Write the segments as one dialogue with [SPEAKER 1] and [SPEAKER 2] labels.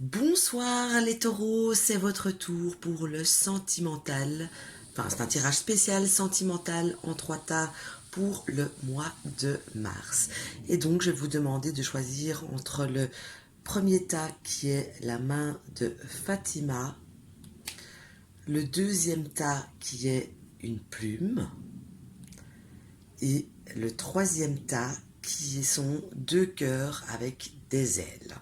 [SPEAKER 1] Bonsoir les taureaux, c'est votre tour pour le sentimental. Enfin, c'est un tirage spécial sentimental en 3 tas pour le mois de mars. Et donc, je vais vous demander de choisir entre le premier tas qui est la main de Fatima, le deuxième tas qui est une plume et le troisième tas qui sont 2 cœurs avec des ailes.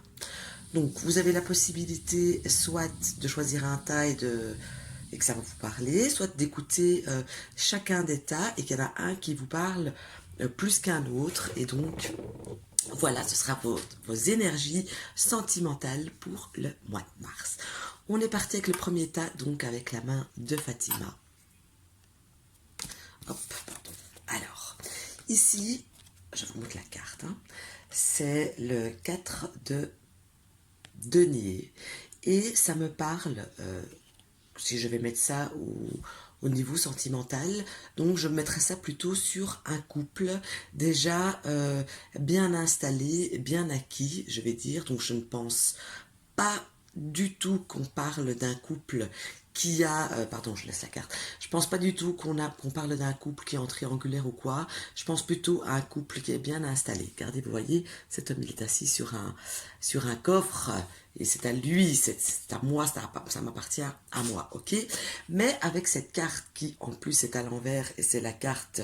[SPEAKER 1] Donc, vous avez la possibilité soit de choisir un tas et que ça va vous parler, soit d'écouter chacun des tas et qu'il y en a un qui vous parle plus qu'un autre. Et donc, voilà, ce sera vos énergies sentimentales pour le mois de mars. On est parti avec le premier tas, donc avec la main de Fatima. Hop, pardon. Alors, ici, je vous montre la carte. C'est le 4 de denier. Et ça me parle, si je vais mettre ça au niveau sentimental, donc je mettrai ça plutôt sur un couple déjà bien installé, bien acquis, je vais dire. Donc je ne pense pas du tout qu'on parle d'un couple qui a, pardon, je laisse la carte. Je pense pas du tout qu'on parle d'un couple qui est en triangulaire ou quoi. Je pense plutôt à un couple qui est bien installé. Regardez, vous voyez, cet homme il est assis sur un coffre et c'est à lui, c'est à moi, ça m'appartient à moi, ok. Mais avec cette carte qui en plus est à l'envers et c'est la carte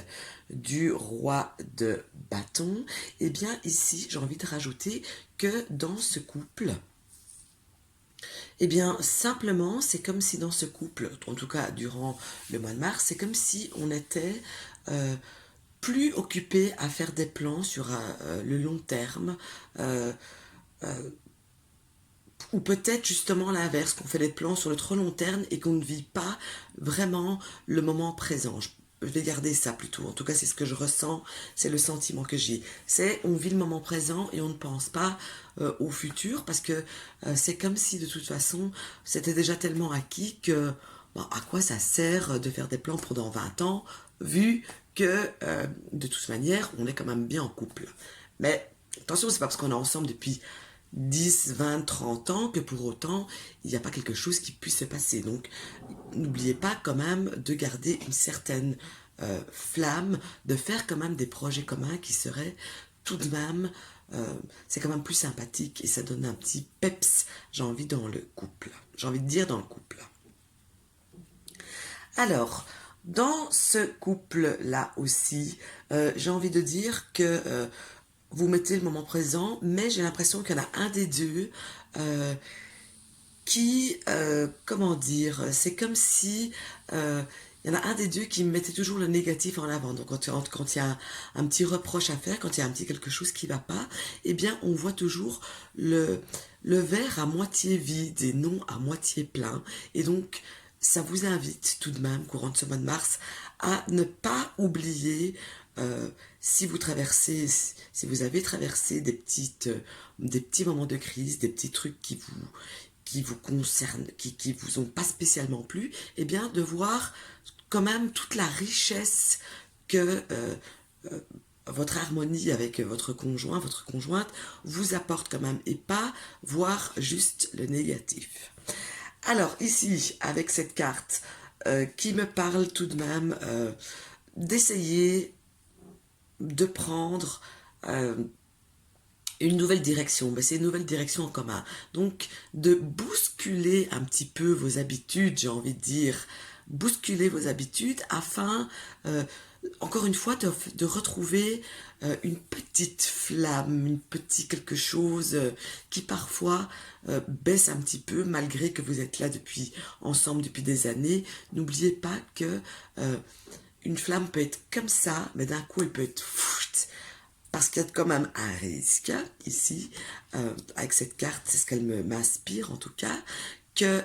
[SPEAKER 1] du roi de bâton, et bien ici j'ai envie de rajouter que dans ce couple eh bien, simplement, c'est comme si dans ce couple, en tout cas durant le mois de mars, c'est comme si on était euh, plus occupé à faire des plans sur le long terme, euh, ou peut-être justement l'inverse, qu'on fait des plans sur le trop long terme et qu'on ne vit pas vraiment le moment présent. Je vais garder ça plutôt. En tout cas, c'est ce que je ressens, c'est le sentiment que j'ai. C'est on vit le moment présent et on ne pense pas au futur parce que c'est comme si de toute façon c'était déjà tellement acquis que bon, à quoi ça sert de faire des plans pour dans 20 ans vu que de toute manière on est quand même bien en couple. Mais attention, c'est pas parce qu'on est ensemble depuis 10, 20, 30 ans que pour autant il n'y a pas quelque chose qui puisse se passer. Donc n'oubliez pas quand même de garder une certaine flamme, de faire quand même des projets communs qui seraient tout de même, c'est quand même plus sympathique et ça donne un petit peps, j'ai envie, dans le couple. J'ai envie de dire dans le couple. Alors, dans ce couple-là aussi, j'ai envie de dire que vous mettez le moment présent, mais j'ai l'impression qu'il y en a un des deux qui, comment dire, c'est comme si il y en a un des deux qui mettait toujours le négatif en avant. Donc quand il y a un petit reproche à faire, quand il y a un petit quelque chose qui ne va pas, eh bien on voit toujours le verre à moitié vide et non à moitié plein. Et donc ça vous invite tout de même, courant de ce mois de mars, à ne pas oublier si vous avez traversé des petits moments de crise, des petits trucs qui vous concernent, qui vous ont pas spécialement plu, eh bien de voir quand même toute la richesse que votre harmonie avec votre conjoint, votre conjointe vous apporte quand même et pas voir juste le négatif. Alors ici, avec cette carte qui me parle tout de même d'essayer de prendre une nouvelle direction, mais c'est une nouvelle direction en commun. Donc, de bousculer un petit peu vos habitudes, j'ai envie de dire, bousculer vos habitudes afin, encore une fois, de retrouver une petite flamme, une petite quelque chose qui parfois baisse un petit peu, malgré que vous êtes là ensemble depuis des années. N'oubliez pas que une flamme peut être comme ça, mais d'un coup, elle peut être parce qu'il y a quand même un risque ici, avec cette carte, c'est ce qu'elle m'inspire en tout cas, que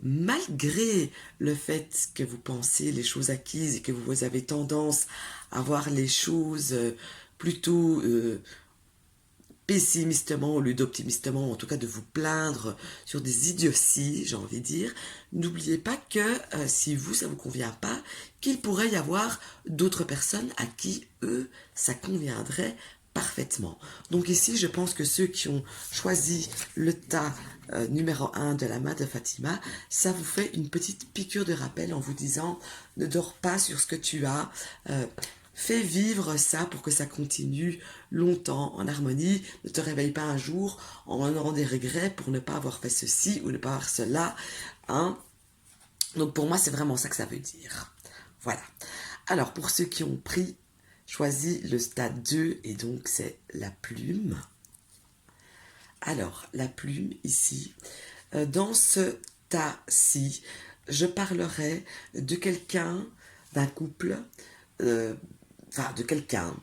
[SPEAKER 1] malgré le fait que vous pensez les choses acquises et que vous avez tendance à voir les choses plutôt pessimistement au lieu d'optimistement, en tout cas de vous plaindre sur des idioties, j'ai envie de dire, n'oubliez pas que si vous, ça ne vous convient pas, qu'il pourrait y avoir d'autres personnes à qui, eux, ça conviendrait parfaitement. Donc ici, je pense que ceux qui ont choisi le tas numéro 1 de la main de Fatima, ça vous fait une petite piqûre de rappel en vous disant ne dors pas sur ce que tu as, fais vivre ça pour que ça continue longtemps en harmonie. Ne te réveille pas un jour en ayant des regrets pour ne pas avoir fait ceci ou ne pas avoir cela. Hein. Donc pour moi, c'est vraiment ça que ça veut dire. Voilà. Alors pour ceux qui ont choisi le stade 2, et donc c'est la plume. Alors, la plume ici, dans ce tas-ci, je parlerai de quelqu'un, d'un couple, enfin de quelqu'un,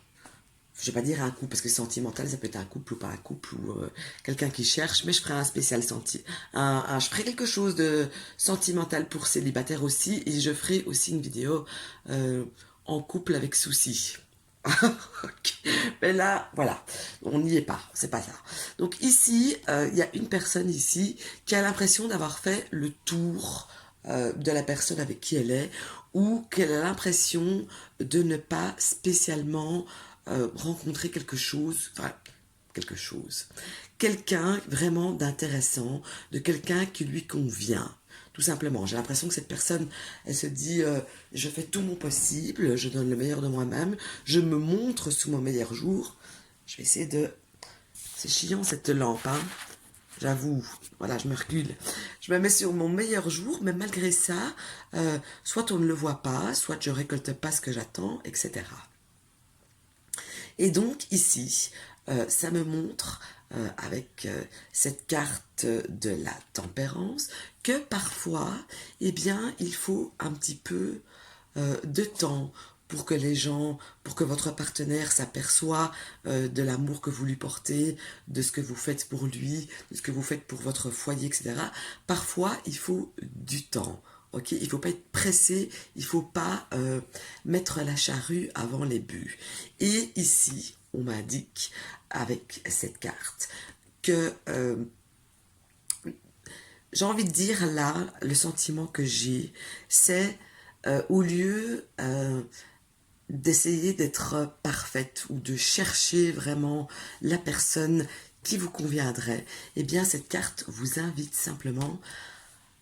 [SPEAKER 1] je ne vais pas dire un couple parce que sentimental, ça peut être un couple ou pas un couple, ou quelqu'un qui cherche, mais je ferai un spécial je ferai quelque chose de sentimental pour célibataires aussi, et je ferai aussi une vidéo en couple avec souci. Okay. Mais là, voilà, on n'y est pas, c'est pas ça. Donc ici, il y a une personne ici qui a l'impression d'avoir fait le tour de la personne avec qui elle est, ou qu'elle a l'impression de ne pas spécialement rencontrer quelque chose, quelqu'un vraiment d'intéressant, de quelqu'un qui lui convient. Tout simplement, j'ai l'impression que cette personne, elle se dit, je fais tout mon possible, je donne le meilleur de moi-même, je me montre sous mon meilleur jour. Je vais essayer de... C'est chiant cette lampe, hein. J'avoue, voilà, je me recule. Je me mets sur mon meilleur jour, mais malgré ça, soit on ne le voit pas, soit je récolte pas ce que j'attends, etc. Et donc ici, ça me montre avec cette carte de la tempérance que parfois, eh bien, il faut un petit peu de temps pour que les gens, pour que votre partenaire s'aperçoit de l'amour que vous lui portez, de ce que vous faites pour lui, de ce que vous faites pour votre foyer, etc. Parfois, il faut du temps. Okay, il ne faut pas être pressé, il ne faut pas mettre la charrue avant les bœufs. Et ici, on m'indique avec cette carte que j'ai envie de dire là, le sentiment que j'ai, c'est au lieu d'essayer d'être parfaite ou de chercher vraiment la personne qui vous conviendrait, eh bien cette carte vous invite simplement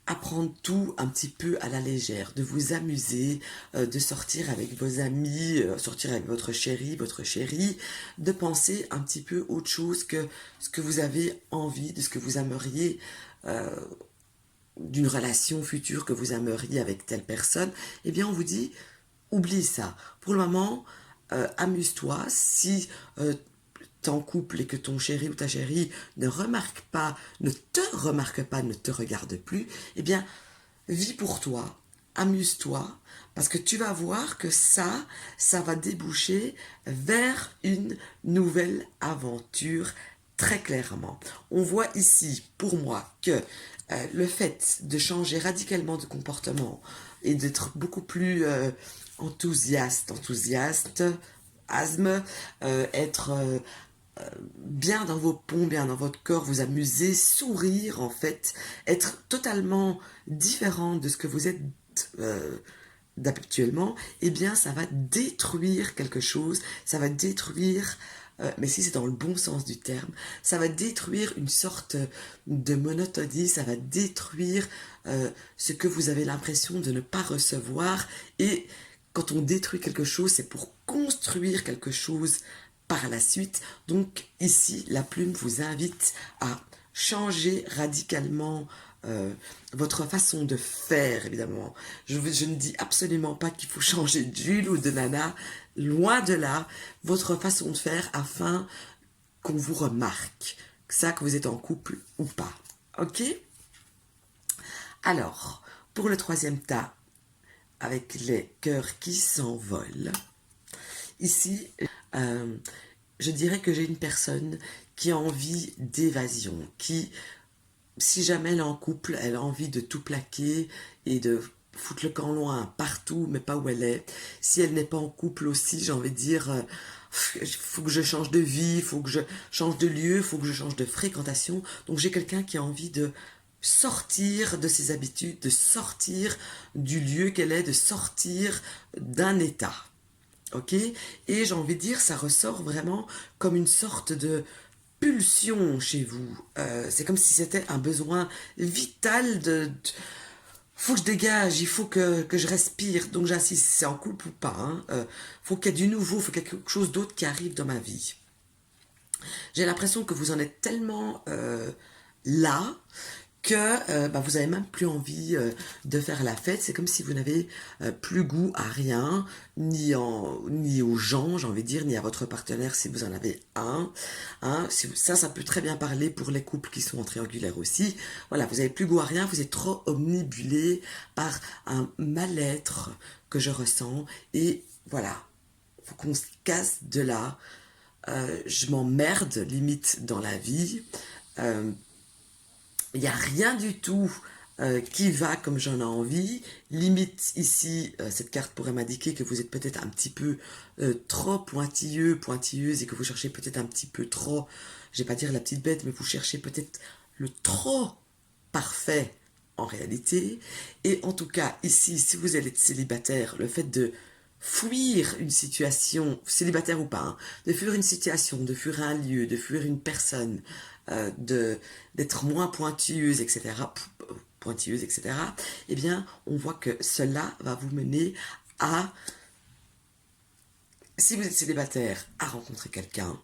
[SPEAKER 1] à prendre tout un petit peu à la légère, de vous amuser, de sortir avec vos amis, sortir avec votre chéri, de penser un petit peu autre chose que ce que vous avez envie, de ce que vous aimeriez, d'une relation future que vous aimeriez avec telle personne. Eh bien on vous dit, oublie ça. Pour le moment, amuse-toi. Si t'es en couple et que ton chéri ou ta chérie ne te remarque pas, ne te regarde plus, eh bien, vis pour toi, amuse-toi, parce que tu vas voir que ça va déboucher vers une nouvelle aventure très clairement. On voit ici, pour moi, que le fait de changer radicalement de comportement et d'être beaucoup plus enthousiaste, être bien dans vos ponts, bien dans votre corps, vous amuser, sourire en fait, être totalement différent de ce que vous êtes d'habituellement, eh bien ça va détruire quelque chose, ça va détruire, mais si c'est dans le bon sens du terme, ça va détruire une sorte de monotonie, ça va détruire ce que vous avez l'impression de ne pas recevoir, et quand on détruit quelque chose, c'est pour construire quelque chose par la suite. Donc ici, la plume vous invite à changer radicalement votre façon de faire, évidemment. Je ne dis absolument pas qu'il faut changer d'huile ou de nana, loin de là, votre façon de faire afin qu'on vous remarque, ça que vous êtes en couple ou pas. Ok? Alors, pour le troisième tas, avec les cœurs qui s'envolent, ici, je dirais que j'ai une personne qui a envie d'évasion, qui, si jamais elle est en couple, elle a envie de tout plaquer et de foutre le camp loin partout, mais pas où elle est. Si elle n'est pas en couple aussi, j'ai envie de dire, faut que je change de vie, faut que je change de lieu, faut que je change de fréquentation. Donc j'ai quelqu'un qui a envie de sortir de ses habitudes, de sortir du lieu qu'elle est, de sortir d'un état. ok? Et j'ai envie de dire, ça ressort vraiment comme une sorte de pulsion chez vous. C'est comme si c'était un besoin vital faut que je dégage, il faut que je respire. Donc j'insiste, c'est en couple ou pas, hein. Faut qu'il y ait du nouveau, faut qu'il y ait quelque chose d'autre qui arrive dans ma vie. J'ai l'impression que vous en êtes tellement là que bah, vous avez même plus envie de faire la fête. C'est comme si vous n'avez plus goût à rien, ni aux gens, j'ai envie de dire, ni à votre partenaire si vous en avez un. Hein. Ça peut très bien parler pour les couples qui sont en triangulaire aussi. Voilà, vous avez plus goût à rien, vous êtes trop omnibulé par un mal-être que je ressens. Et voilà, faut qu'on se casse de là. Je m'emmerde limite dans la vie. Euh, il n'y a rien du tout qui va comme j'en ai envie. Limite ici, cette carte pourrait m'indiquer que vous êtes peut-être un petit peu trop pointilleuse et que vous cherchez peut-être un petit peu trop, je vais pas dire la petite bête, mais vous cherchez peut-être le trop parfait en réalité. Et en tout cas, ici, si vous êtes célibataire, le fait de fuir une situation, célibataire ou pas, hein, de fuir une situation, de fuir un lieu, de fuir une personne, d'être moins pointilleuse, etc., pointilleuse, etc., eh bien, on voit que cela va vous mener à, si vous êtes célibataire, à rencontrer quelqu'un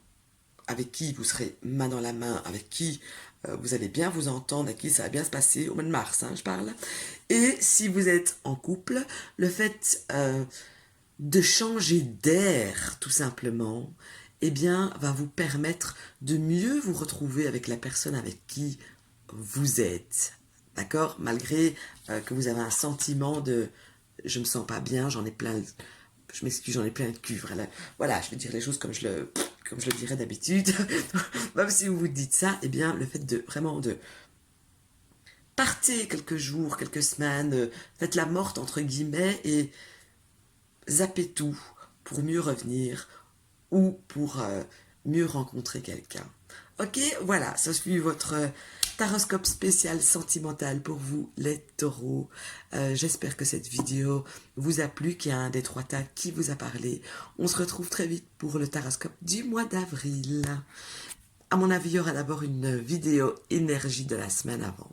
[SPEAKER 1] avec qui vous serez main dans la main, avec qui vous allez bien vous entendre, avec qui ça va bien se passer, au mois de mars, hein, je parle. Et si vous êtes en couple, le fait de changer d'air, tout simplement, eh bien, va vous permettre de mieux vous retrouver avec la personne avec qui vous êtes. D'accord? Malgré que vous avez un sentiment de je me sens pas bien, j'en ai plein, je m'excuse, j'en ai plein de cul. Voilà, je vais dire les choses comme je le dirais d'habitude. Même si vous vous dites ça, eh bien, le fait de vraiment de partez quelques jours, quelques semaines, faites la morte entre guillemets et zappez tout pour mieux revenir ou pour mieux rencontrer quelqu'un. Ok, voilà, ça suit votre taroscope spécial sentimental pour vous, les taureaux. J'espère que cette vidéo vous a plu, qu'il y a un des trois tas qui vous a parlé. On se retrouve très vite pour le taroscope du mois d'avril. À mon avis, il y aura d'abord une vidéo énergie de la semaine avant.